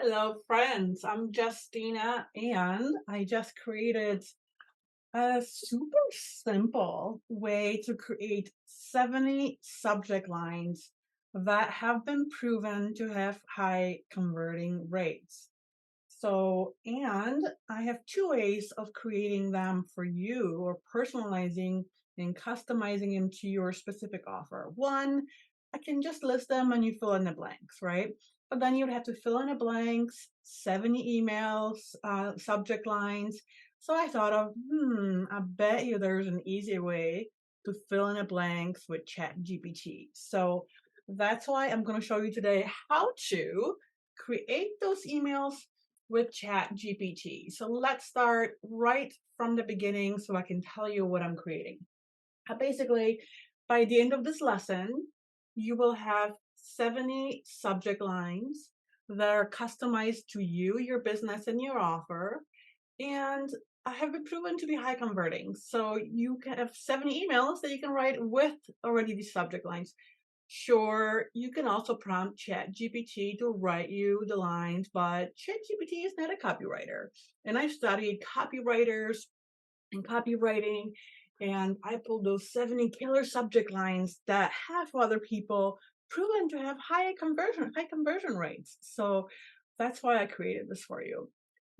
Hello, friends. I'm Justina, and I just created a super simple way to create 70 subject lines that have been proven to have high converting rates. And I have two ways of creating them for you or personalizing and customizing them to your specific offer. One, I can just list them and you fill in the blanks, right? But then you'd have to fill in the blanks, 70 emails, subject lines. So I thought of, I bet you there's an easy way to fill in the blanks with ChatGPT. So that's why I'm going to show you today how to create those emails with ChatGPT. So let's start right from the beginning so I can tell you what I'm creating. Basically, by the end of this lesson, you will have 70 subject lines that are customized to you, your business, and your offer. And I have been proven to be high converting. So you can have 70 emails that you can write with already these subject lines. Sure, you can also prompt ChatGPT to write you the lines, but ChatGPT is not a copywriter. And I studied copywriters and copywriting, and I pulled those 70 killer subject lines that have other people proven to have high conversion rates. So that's why I created this for you.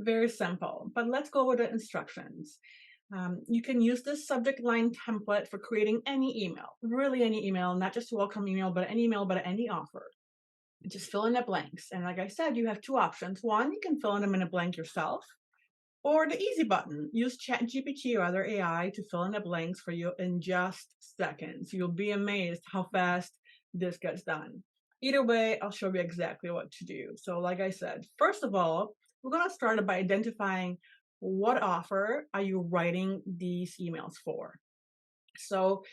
Very simple, but let's go with the instructions. You can use this subject line template for creating any email, really any email, not just a welcome email, but any email, but any offer. Just fill in the blanks. And like I said, you have two options. One, you can fill in them in a blank yourself, or the easy button. Use ChatGPT or other AI to fill in the blanks for you in just seconds. You'll be amazed how fast this gets done. Either way, I'll show you exactly what to do. So like I said, first of all, we're going to start by identifying what offer are you writing these emails for. So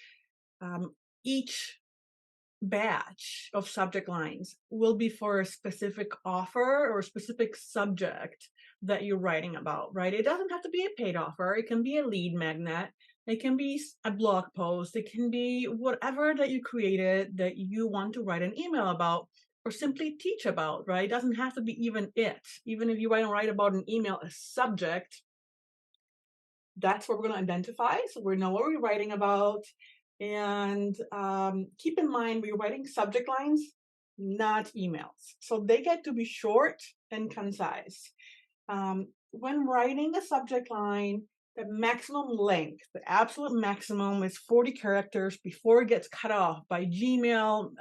um, each batch of subject lines will be for a specific offer or a specific subject that you're writing about, right? It doesn't have to be a paid offer. It can be a lead magnet. It can be a blog post. It can be whatever that you created that you want to write an email about or simply teach about, right? It doesn't have to be even it. Even if you want to write about an email, a subject, that's what we're going to identify. So we know what we're writing about. And keep in mind, we're writing subject lines, not emails. So they get to be short and concise. When writing a subject line, the maximum length, the absolute maximum is 40 characters before it gets cut off by Gmail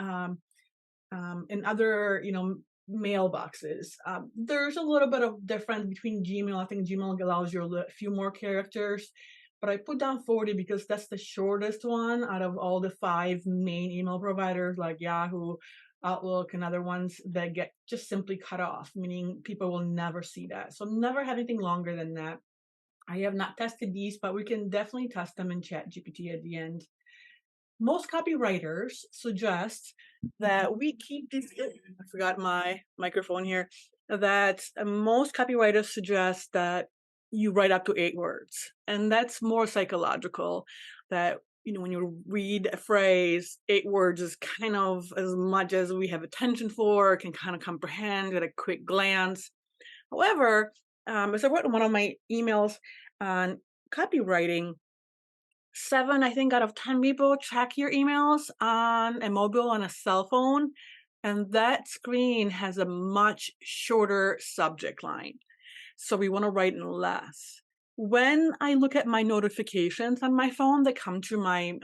and other, mailboxes. There's a little bit of difference between Gmail. I think Gmail allows you a few more characters, but I put down 40 because that's the shortest one out of all the 5 main email providers like Yahoo, Outlook, and other ones that get just simply cut off, meaning people will never see that. So never have anything longer than that. I have not tested these, but we can definitely test them in ChatGPT at the end. Most copywriters suggest that we keep these. I forgot my microphone here. That most copywriters suggest that you write up to 8 words, and that's more psychological. That when you read a phrase, 8 words is kind of as much as we have attention for, can kind of comprehend at a quick glance. However, as I wrote in one of my emails on copywriting, 7, I think, out of 10 people check your emails on a mobile on a cell phone, and that screen has a much shorter subject line. So we want to write in less. When I look at my notifications on my phone that come to my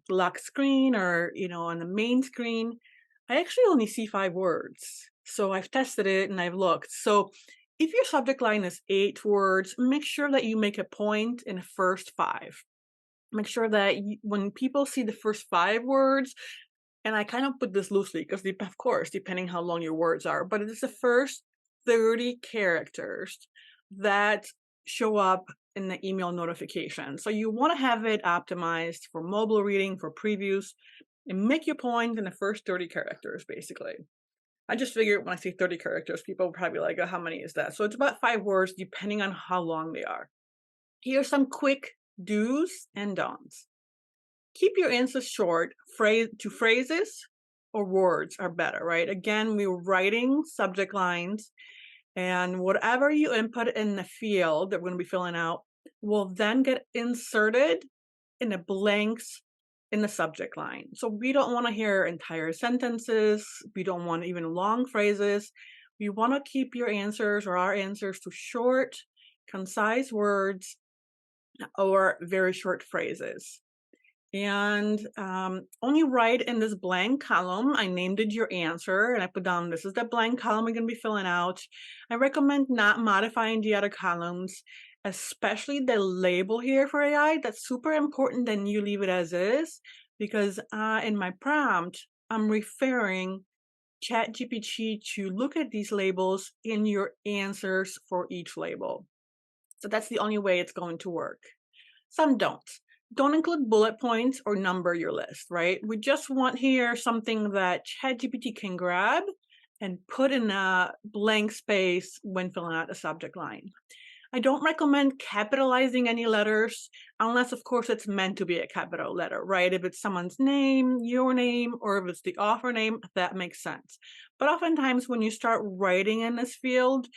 lock screen or on the main screen, I actually only see 5 words. So I've tested it and I've looked. So if your subject line is 8 words, make sure that you make a point in the first 5. Make sure that when people see the first 5 words, and I kind of put this loosely because, of course, depending how long your words are, but it is the first 30 characters that show up in the email notification. So you want to have it optimized for mobile reading, for previews, and make your point in the first 30 characters, basically. I just figured when I say 30 characters, people will probably be like, oh, how many is that? So it's about 5 words, depending on how long they are. Here's some quick do's and don'ts. Keep your answers short. Phrases or words are better, right? Again, we're writing subject lines And whatever you input in the field that we're going to be filling out will then get inserted in the blanks in the subject line. So we don't want to hear entire sentences. We don't want even long phrases. We want to keep your answers or our answers to short, concise words or very short phrases. And only write in this blank column. I named it your answer and I put down this is the blank column we're going to be filling out. I recommend not modifying the other columns, especially the label here for AI. That's super important that you leave it as is, because in my prompt, I'm referring ChatGPT to look at these labels in your answers for each label. So that's the only way it's going to work. Some don't. Don't include bullet points or number your list, right? We just want here something that ChatGPT can grab and put in a blank space when filling out a subject line. I don't recommend capitalizing any letters unless, of course, it's meant to be a capital letter, right? If it's someone's name, your name, or if it's the author name, that makes sense. But oftentimes when you start writing in this field,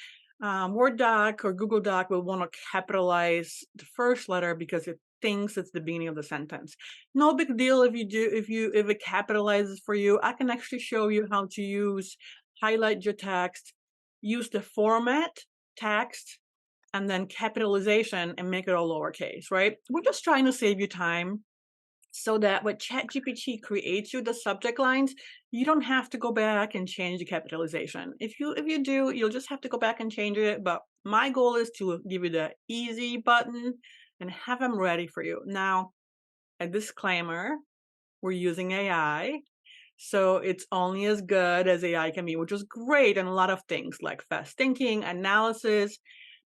Word doc or Google Doc will want to capitalize the first letter because it thinks it's the beginning of the sentence. No big deal if it capitalizes for you. I can actually show you how to highlight your text, use the format text, and then capitalization and make it all lowercase, right? We're just trying to save you time so that when ChatGPT creates you the subject lines, you don't have to go back and change the capitalization. If you do, you'll just have to go back and change it. But my goal is to give you the easy button and have them ready for you. Now, a disclaimer, we're using AI. So it's only as good as AI can be, which is great in a lot of things like fast thinking, analysis,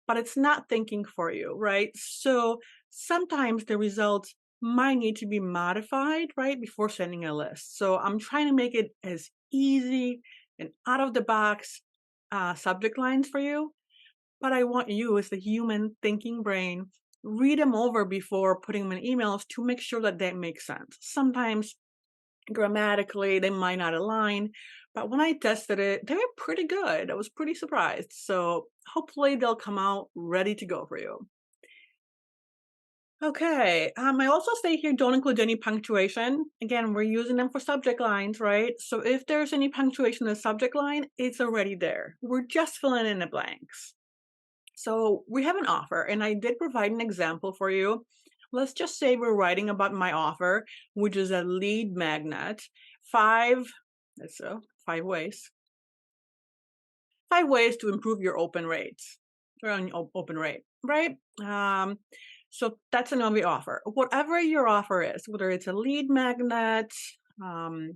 but it's not thinking for you, right? So sometimes the results might need to be modified, right, before sending a list. So I'm trying to make it as easy and out of the box subject lines for you. But I want you, as the human thinking brain, read them over before putting them in emails to make sure that they make sense. Sometimes grammatically they might not align, but when I tested it, they were pretty good. I was pretty surprised. So hopefully they'll come out ready to go for you. Okay, I also say here don't include any punctuation. Again, we're using them for subject lines, right? So if there's any punctuation in the subject line, it's already there. We're just filling in the blanks. So we have an offer, and I did provide an example for you. Let's just say we're writing about my offer, which is a lead magnet. Five, that's 5 ways. 5 ways to improve your open rates, or on your open rate, right? So that's the name of the offer. Whatever your offer is, whether it's a lead magnet, um,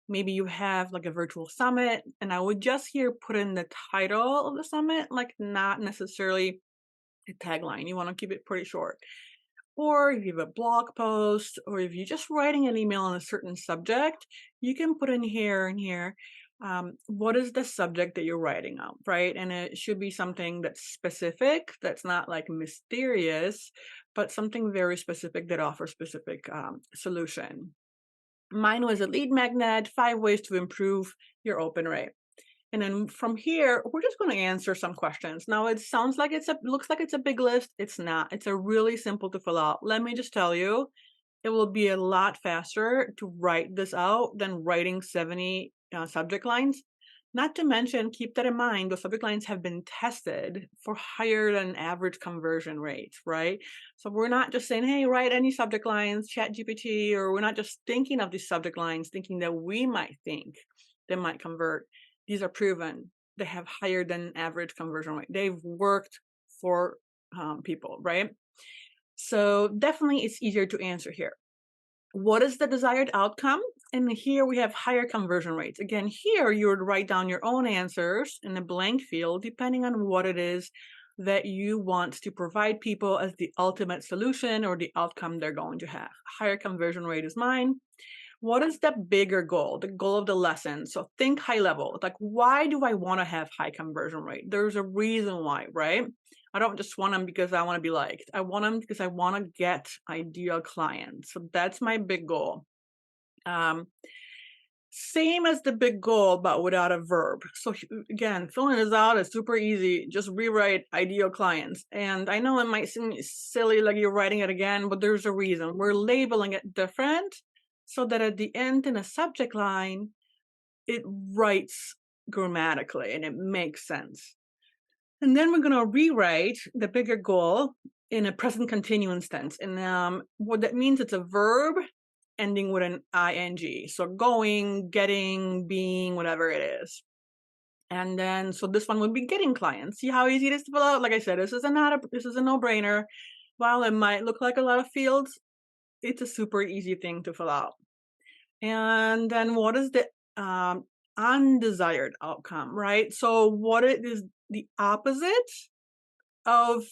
maybe you have like a virtual summit, and I would just here put in the title of the summit, like not necessarily a tagline. You want to keep it pretty short. Or if you have a blog post, or if you're just writing an email on a certain subject, you can put in here and here, what is the subject that you're writing on, right? And it should be something that's specific, that's not like mysterious, but something very specific that offers specific solution. Mine was a lead magnet, 5 ways to improve your open rate. And then from here, we're just going to answer some questions. Now it sounds like looks like it's a big list. It's not. It's a really simple to fill out. Let me just tell you, it will be a lot faster to write this out than writing 70 subject lines. Not to mention, keep that in mind, those subject lines have been tested for higher than average conversion rates, right? So we're not just saying, hey, write any subject lines, ChatGPT, or we're not just thinking of these subject lines, thinking that we might think they might convert. These are proven. They have higher than average conversion rate. They've worked for people, right? So definitely it's easier to answer here. What is the desired outcome? And here we have higher conversion rates. Again, here you would write down your own answers in a blank field, depending on what it is that you want to provide people as the ultimate solution or the outcome they're going to have. Higher conversion rate is mine. What is the bigger goal, the goal of the lesson? So think high level. Like, why do I want to have high conversion rate? There's a reason why, right? I don't just want them because I want to be liked. I want them because I want to get ideal clients. So that's my big goal. Same as the big goal, but without a verb. So again, filling this out is super easy. Just rewrite ideal clients. And I know it might seem silly, like you're writing it again, but there's a reason. We're labeling it different so that at the end in a subject line, it writes grammatically and it makes sense. And then we're going to rewrite the bigger goal in a present continuous tense. And what that means, it's a verb ending with an ing. So going, getting, being, whatever it is. And then, so this one would be getting clients. See how easy it is to fill out? Like I said, this is a no-brainer. While it might look like a lot of fields, it's a super easy thing to fill out. And then what is the undesired outcome, right? So what it is the opposite of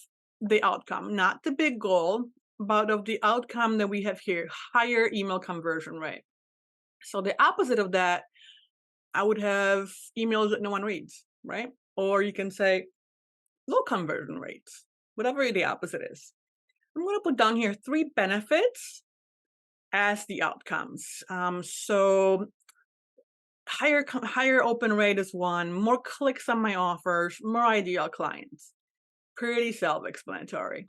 the outcome, not the big goal, but of the outcome that we have here, higher email conversion rate. So the opposite of that, I would have emails that no one reads, right? Or you can say low conversion rates, whatever the opposite is. I'm going to put down here 3 benefits as the outcomes. So higher open rate is 1, more clicks on my offers, more ideal clients. Pretty self-explanatory.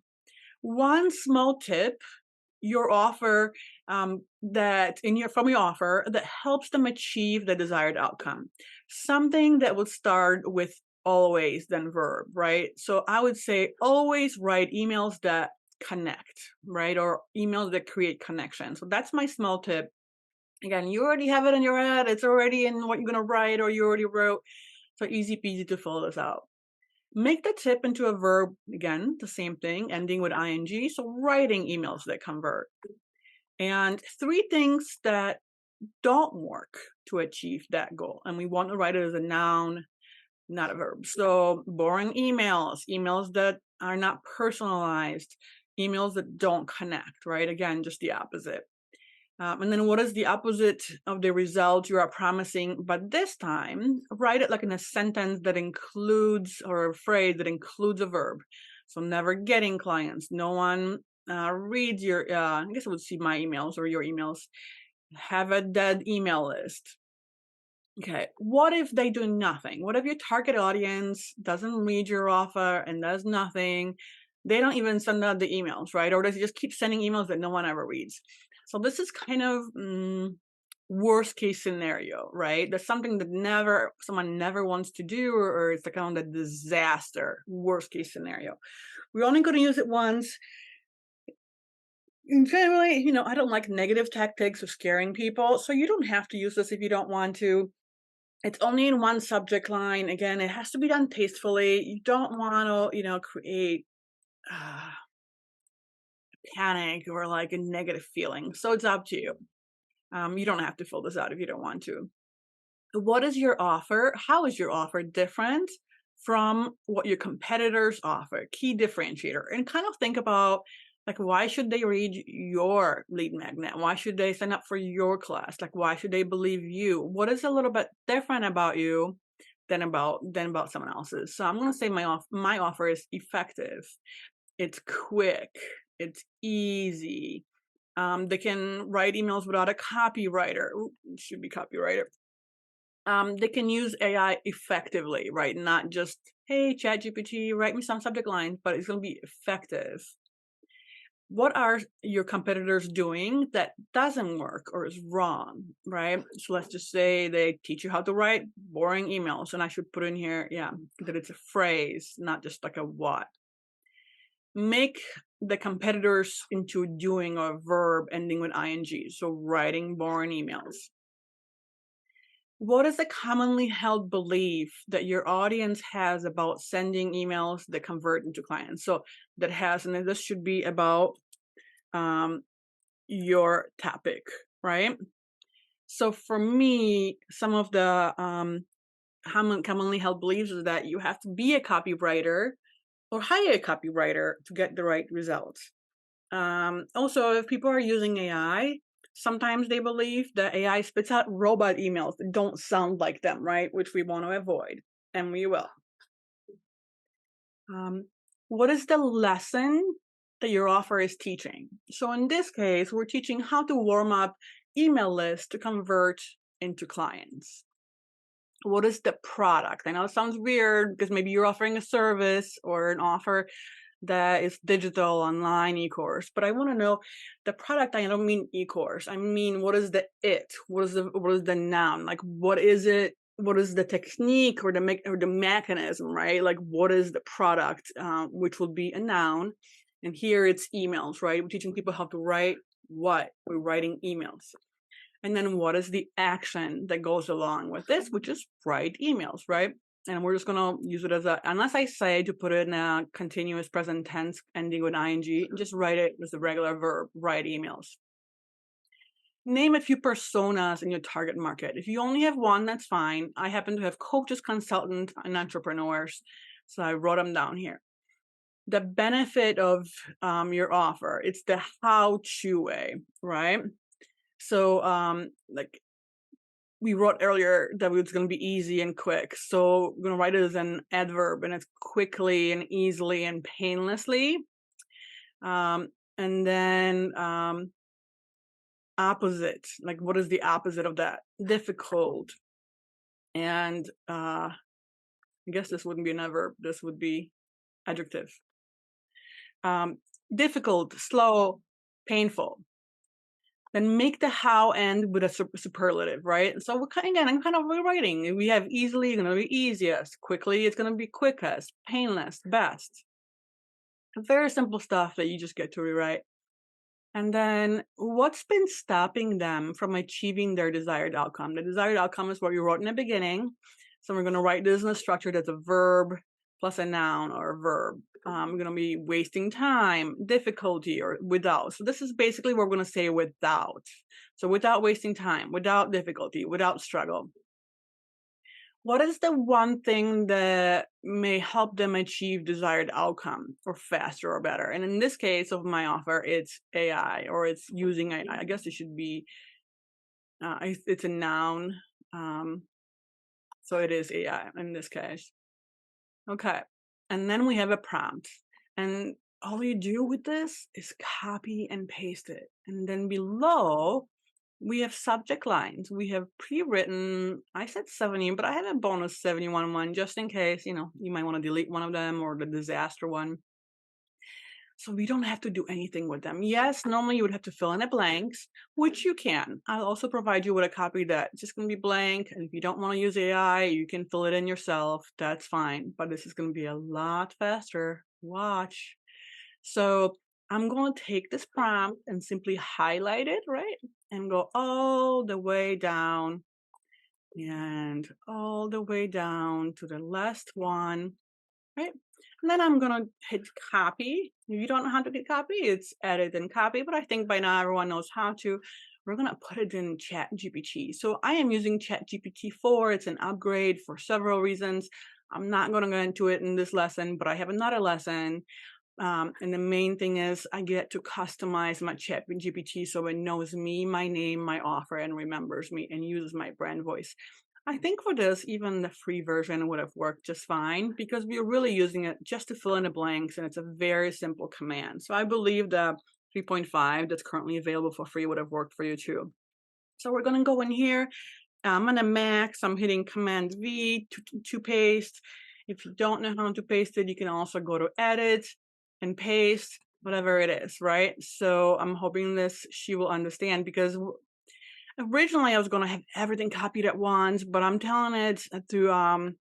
One small tip, your offer from your offer that helps them achieve the desired outcome. Something that would start with always, then verb, right? So I would say always write emails that connect, right? Or emails that create connection. So that's my small tip. Again, you already have it in your head. It's already in what you're going to write or you already wrote. So easy peasy to fill this out. Make the tip into a verb, again, the same thing, ending with ing. So writing emails that convert. And 3 things that don't work to achieve that goal. And we want to write it as a noun, not a verb. So boring emails, emails that are not personalized, emails that don't connect, right? Again, just the opposite. And then what is the opposite of the result you are promising? But this time, write it like in a sentence that includes, or a phrase that includes a verb. So never getting clients. No one reads your, I guess it would see my emails or your emails. Have a dead email list. Okay, what if they do nothing? What if your target audience doesn't read your offer and does nothing? They don't even send out the emails, right? Or does it just keep sending emails that no one ever reads? So this is kind of worst case scenario, right? That's something that someone never wants to do, or it's a kind of a disaster, worst case scenario. We're only going to use it once. Generally, I don't like negative tactics of scaring people, so you don't have to use this if you don't want to. It's only in one subject line. Again, it has to be done tastefully. You don't want to, create panic or like a negative feeling. So it's up to you. You don't have to fill this out if you don't want to. What is your offer? How is your offer different from what your competitors offer? Key differentiator. And kind of think about, like, why should they read your lead magnet? Why should they sign up for your class? Like, why should they believe you? What is a little bit different about you than about someone else's? So I'm going to say my offer is effective. It's quick. It's easy. They can write emails without a copywriter. Ooh, it should be copywriter. They can use AI effectively, right? Not just, hey, ChatGPT, write me some subject lines, but it's going to be effective. What are your competitors doing that doesn't work or is wrong, right? So let's just say they teach you how to write boring emails. And I should put in here, that it's a phrase, not just like a what. Make the competitors into doing a verb ending with ing. So writing boring emails. What is a commonly held belief that your audience has about sending emails that convert into clients? So and this should be about your topic, right? So for me, some of the commonly held beliefs is that you have to be a copywriter or hire a copywriter to get the right results. Also, if people are using AI, sometimes they believe that AI spits out robot emails that don't sound like them, right? Which we want to avoid, and we will. What is the lesson that your offer is teaching? So in this case, we're teaching how to warm up email lists to convert into clients? What is the product? I know it sounds weird because maybe you're offering a service or an offer that is digital, online, e-course, but I want to know the product. I don't mean e-course. I mean, what is the it? What is the noun? Like, what is it? What is the technique or the mechanism, right? Like, what is the product, which will be a noun? And here it's emails, right? We're teaching people how to write what? We're writing emails. And then what is the action that goes along with this, which is write emails, right? And we're just gonna use it as unless I say to put it in a continuous present tense ending with ing, just write it as a regular verb, write emails. Name a few personas in your target market. If you only have one, that's fine. I happen to have coaches, consultants, and entrepreneurs, so I wrote them down here. The benefit of your offer, it's the how-to way, right? So like we wrote earlier that it's going to be easy and quick. So we're going to write it as an adverb, and it's quickly and easily and painlessly. And then opposite, like what is the opposite of that? Difficult. And I guess this wouldn't be an adverb. This would be adjective. Difficult, slow, painful. Then make the how end with a superlative, right? So we're I'm kind of rewriting. We have easily, going to be easiest. Quickly, it's going to be quickest. Painless, best. Very simple stuff that you just get to rewrite. And then what's been stopping them from achieving their desired outcome? The desired outcome is what you wrote in the beginning. So we're going to write this in a structure that's a verb plus a noun or a verb. We're going to be wasting time, difficulty, or without. So this is basically what we're going to say without. So without wasting time, without difficulty, without struggle. What is the one thing that may help them achieve desired outcome or faster or better? And in this case of my offer, it's AI, or it's using, I guess it should be, it's a noun. So it is AI in this case. Okay. And then we have a prompt, and all you do with this is copy and paste it. And then below we have subject lines. We have pre-written, I said 70, but I have a bonus 71 one just in case, you might want to delete one of them or the disaster one. So we don't have to do anything with them. Yes, normally you would have to fill in the blanks, which you can. I'll also provide you with a copy that's just going to be blank. And if you don't want to use AI, you can fill it in yourself. That's fine. But this is going to be a lot faster. Watch. So I'm going to take this prompt and simply highlight it, right? And go all the way down and all the way down to the last one, right? And then I'm going to hit copy. If you don't know how to hit copy, it's edit and copy, but I think by now everyone knows how to. We're going to put it in ChatGPT. So I am using ChatGPT 4. It's an upgrade for several reasons. I'm not going to go into it in this lesson, but I have another lesson. And the main thing is I get to customize my ChatGPT so it knows me, my name, my offer, and remembers me and uses my brand voice. I think for this, even the free version would have worked just fine because we're really using it just to fill in the blanks, and it's a very simple command. So I believe the 3.5 that's currently available for free would have worked for you too. So we're going to go in here. I'm on a Mac, so I'm hitting Command V to paste. If you don't know how to paste it, you can also go to Edit and paste, whatever it is, right? So I'm hoping she will understand, because originally I was going to have everything copied at once, but I'm telling it to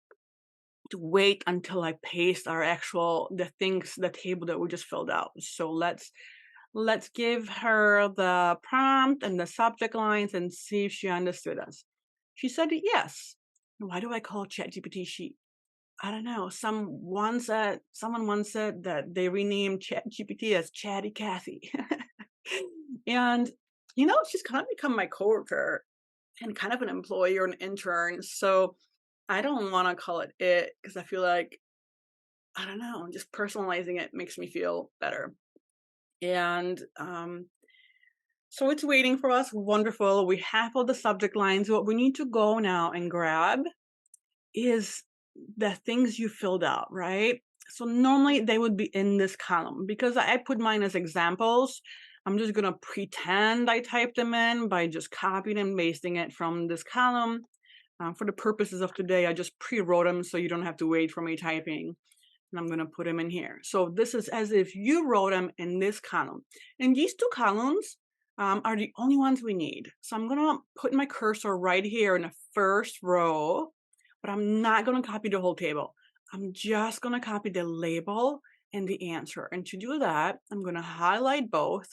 wait until I paste the table that we just filled out. So let's give her the prompt and the subject lines and see if she understood us. She said yes. Why do I call ChatGPT she? I don't know. Someone once said that they renamed ChatGPT as Chatty Cathy. And she's kind of become my coworker and kind of an employee or an intern. So I don't want to call it because I feel like, I don't know, just personalizing it makes me feel better. And so it's waiting for us. Wonderful. We have all the subject lines. What we need to go now and grab is the things you filled out, right? So normally they would be in this column because I put mine as examples. I'm just gonna pretend I typed them in by just copying and pasting it from this column. For the purposes of today, I just pre-wrote them so you don't have to wait for me typing. And I'm gonna put them in here. So this is as if you wrote them in this column. And these two columns are the only ones we need. So I'm gonna put my cursor right here in the first row, but I'm not gonna copy the whole table. I'm just gonna copy the label and the answer. And to do that, I'm gonna highlight both,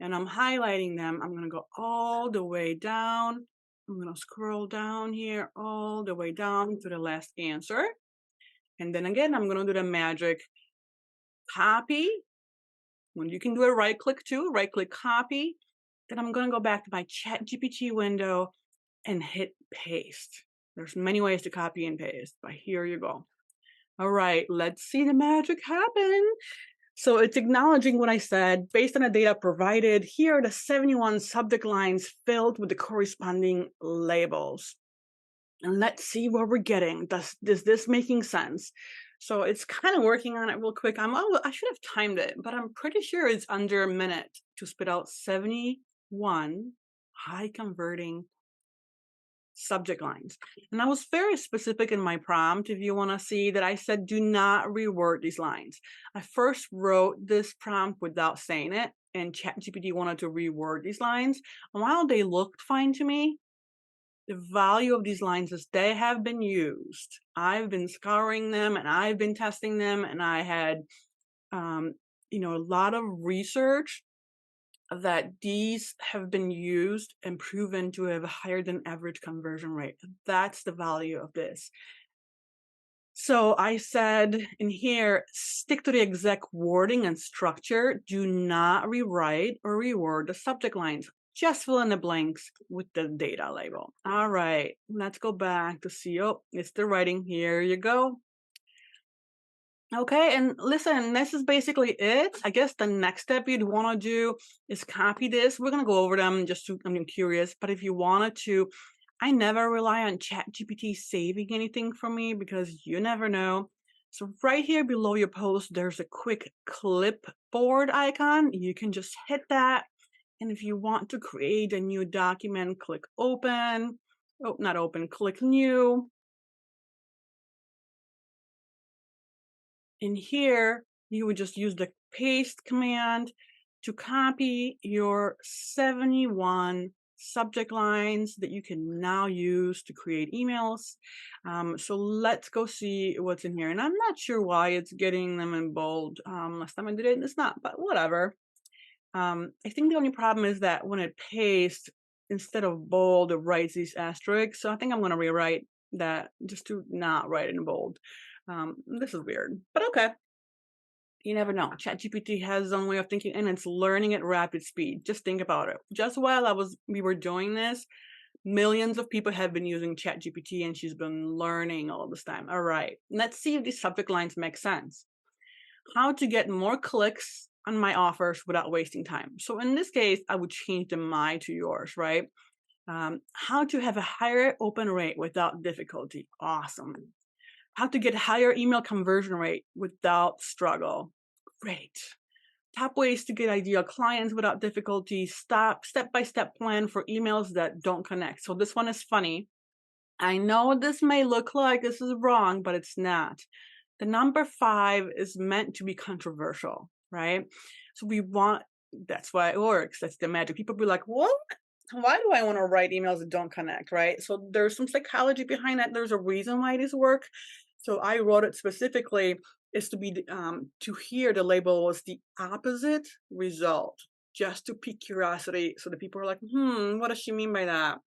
and I'm highlighting them. I'm gonna go all the way down. I'm gonna scroll down here all the way down to the last answer. And then again, I'm gonna do the magic copy. When you can do a right click too, right click copy. Then I'm gonna go back to my ChatGPT window and hit paste. There's many ways to copy and paste, but here you go. All right, let's see the magic happen. So it's acknowledging what I said. Based on the data provided, here are the 71 subject lines filled with the corresponding labels. And let's see what we're getting. Is this making sense? So it's kind of working on it real quick. I should have timed it, but I'm pretty sure it's under a minute to spit out 71 high converting subject lines. And I was very specific in my prompt. If you want to see that, I said, do not reword these lines. I first wrote this prompt without saying it, and ChatGPT wanted to reword these lines. And while they looked fine to me, the value of these lines is they have been used. I've been scouring them and I've been testing them, and I had a lot of research that these have been used and proven to have a higher than average conversion rate. That's the value of this. So I said in here, stick to the exact wording and structure. Do not rewrite or reword the subject lines. Just fill in the blanks with the data label. All right, let's go back to see. Oh, it's the writing. Here you go. Okay, and listen, this is basically it. I guess the next step you'd want to do is copy this. We're going to go over them just to, I'm curious, but if you wanted to, I never rely on ChatGPT saving anything for me because you never know. So right here below your post, there's a quick clipboard icon. You can just hit that. And if you want to create a new document, click open. Oh, not open, click new. In here, you would just use the paste command to copy your 71 subject lines that you can now use to create emails. So let's go see what's in here. And I'm not sure why it's getting them in bold. Last time I did it, it's not, but whatever. I think the only problem is that when it pastes, instead of bold, it writes these asterisks. So I think I'm going to rewrite that just to not write it in bold. This is weird, but okay. You never know. ChatGPT has its own way of thinking, and it's learning at rapid speed. Just think about it. Just while we were doing this, millions of people have been using ChatGPT, and she's been learning all this time. All right, let's see if these subject lines make sense. How to get more clicks on my offers without wasting time. So in this case, I would change the my to yours, right? How to have a higher open rate without difficulty. Awesome. How to get higher email conversion rate without struggle. Great. Top ways to get ideal clients without difficulty. Step-by-step plan for emails that don't connect. So this one is funny. I know this may look like this is wrong, but it's not. The number 5 is meant to be controversial, right? So that's why it works. That's the magic. People be like, what? Why do I want to write emails that don't connect, right? So there's some psychology behind that. There's a reason why these work. So I wrote it specifically is to be to hear the label was the opposite result, just to pique curiosity. So the people are like, what does she mean by that?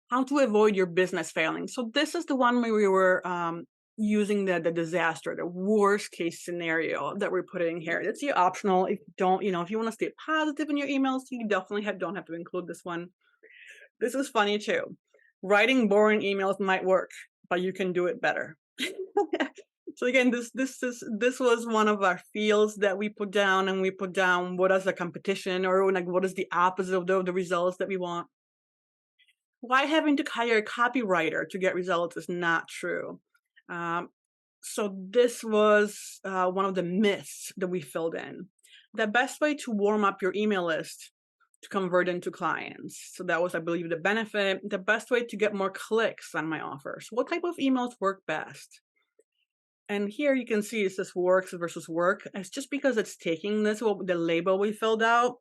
How to avoid your business failing. So this is the one where we were using the disaster, the worst case scenario that we're putting here. It's optional. If you don't, if you want to stay positive in your emails, you definitely don't have to include this one. This is funny too. Writing boring emails might work, but you can do it better. So again, this was one of our fields that we put down, and we put down what is a competition, or like what is the opposite of the results that we want. Why having to hire a copywriter to get results is not true. So this was one of the myths that we filled in. The best way to warm up your email list to convert into clients. So that was, I believe, the benefit. The best way to get more clicks on my offers. What type of emails work best? And here you can see it says works versus work. It's just because it's taking this, the label we filled out.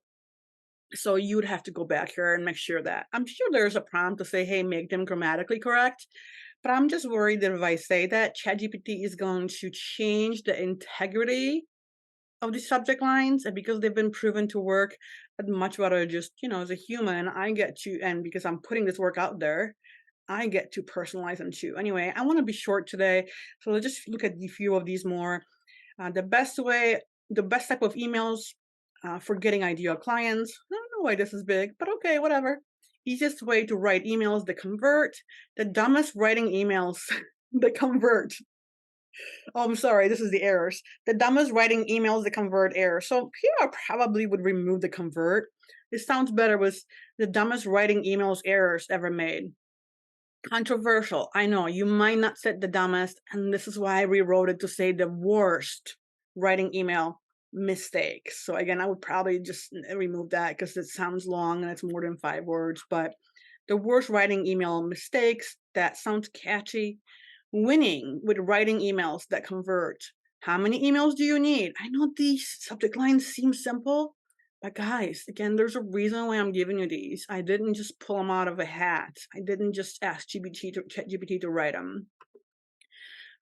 So you would have to go back here and make sure that, I'm sure there's a prompt to say, hey, make them grammatically correct. But I'm just worried that if I say that, ChatGPT is going to change the integrity of the subject lines. And because they've been proven to work, I'd much rather just, as a human, I get to, and because I'm putting this work out there, I get to personalize them too. Anyway, I want to be short today. So let's just look at a few of these more. The best type of emails for getting ideal clients. I don't know why this is big, but okay, whatever. Easiest way to write emails that convert. The dumbest writing emails that convert. Oh, I'm sorry, this is the errors. The dumbest writing emails that convert errors. So here I probably would remove the convert. It sounds better with the dumbest writing emails errors ever made. Controversial. I know you might not set the dumbest, and this is why I rewrote it to say the worst writing email mistakes. So again, I would probably just remove that because it sounds long and it's more than 5 words. But the worst writing email mistakes, that sounds catchy. Winning with writing emails that convert. How many emails do you need? I know these subject lines seem simple, but guys, again, there's a reason why I'm giving you these. I didn't just pull them out of a hat. I didn't just ask ChatGPT to write them.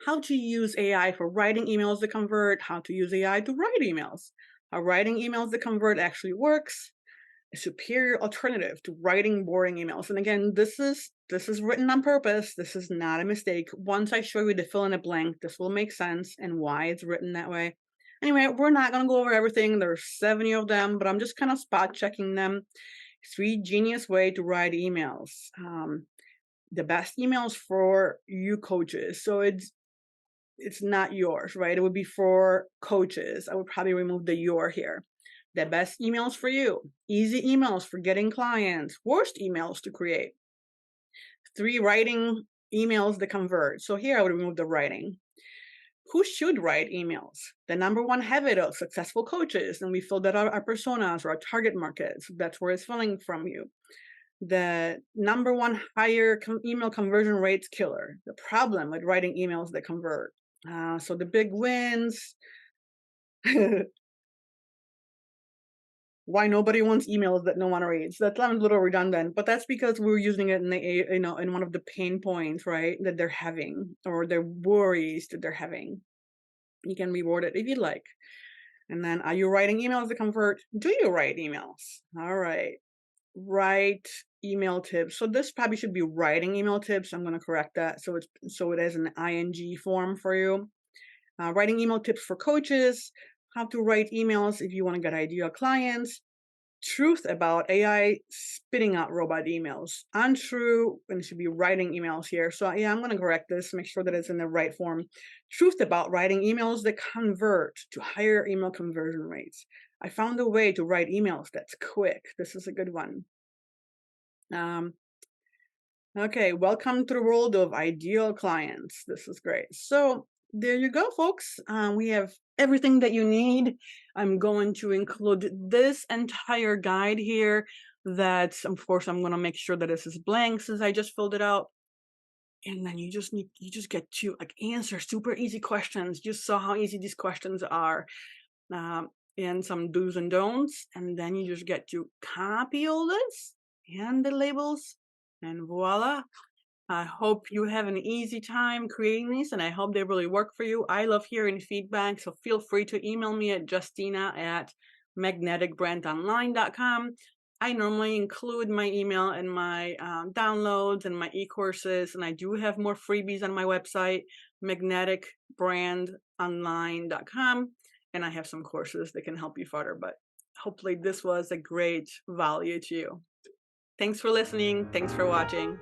How to use AI for writing emails that convert, how to use AI to write emails. How writing emails that convert actually works, a superior alternative to writing boring emails. And again, this is written on purpose. This is not a mistake. Once I show you the fill in the blank, this will make sense and why it's written that way. Anyway, we're not going to go over everything. There's 70 of them, but I'm just kind of spot checking them. 3 genius way to write emails. The best emails for you coaches. So it's not yours, right? It would be for coaches. I would probably remove the your here. The best emails for you. Easy emails for getting clients. Worst emails to create. 3 writing emails that convert. So here I would remove the writing. Who should write emails? The number 1 habit of successful coaches. And we filled out our personas or our target markets. That's where it's filling from you. The number 1 higher email conversion rates killer. The problem with writing emails that convert. So the big wins. Why nobody wants emails that no one reads. That sounds a little redundant, but that's because we're using it in one of the pain points, right, that they're having, or their worries that they're having. You can reward it if you'd like. And then, are you writing emails that convert? Do you write emails? All right. Write email tips. So this probably should be writing email tips. I'm going to correct that so it has an ing form for you. Writing email tips for coaches. How to write emails if you want to get ideal clients. Truth about AI spitting out robot emails. Untrue, and it should be writing emails here. So yeah, I'm going to correct this, make sure that it's in the right form. Truth about writing emails that convert to higher email conversion rates. I found a way to write emails that's quick. This is a good one. Okay, welcome to the world of ideal clients. This is great. So there you go, folks. We have everything that you need. I'm going to include this entire guide here that, of course, I'm going to make sure that this is blank since I just filled it out. And then you just get to answer super easy questions. You saw how easy these questions are. And some do's and don'ts. And then you just get to copy all this and the labels. And voila. I hope you have an easy time creating these, and I hope they really work for you. I love hearing feedback, so feel free to email me at justina@magneticbrandonline.com. I normally include my email in my downloads and my e-courses, and I do have more freebies on my website, magneticbrandonline.com, and I have some courses that can help you further, but hopefully this was a great value to you. Thanks for listening. Thanks for watching.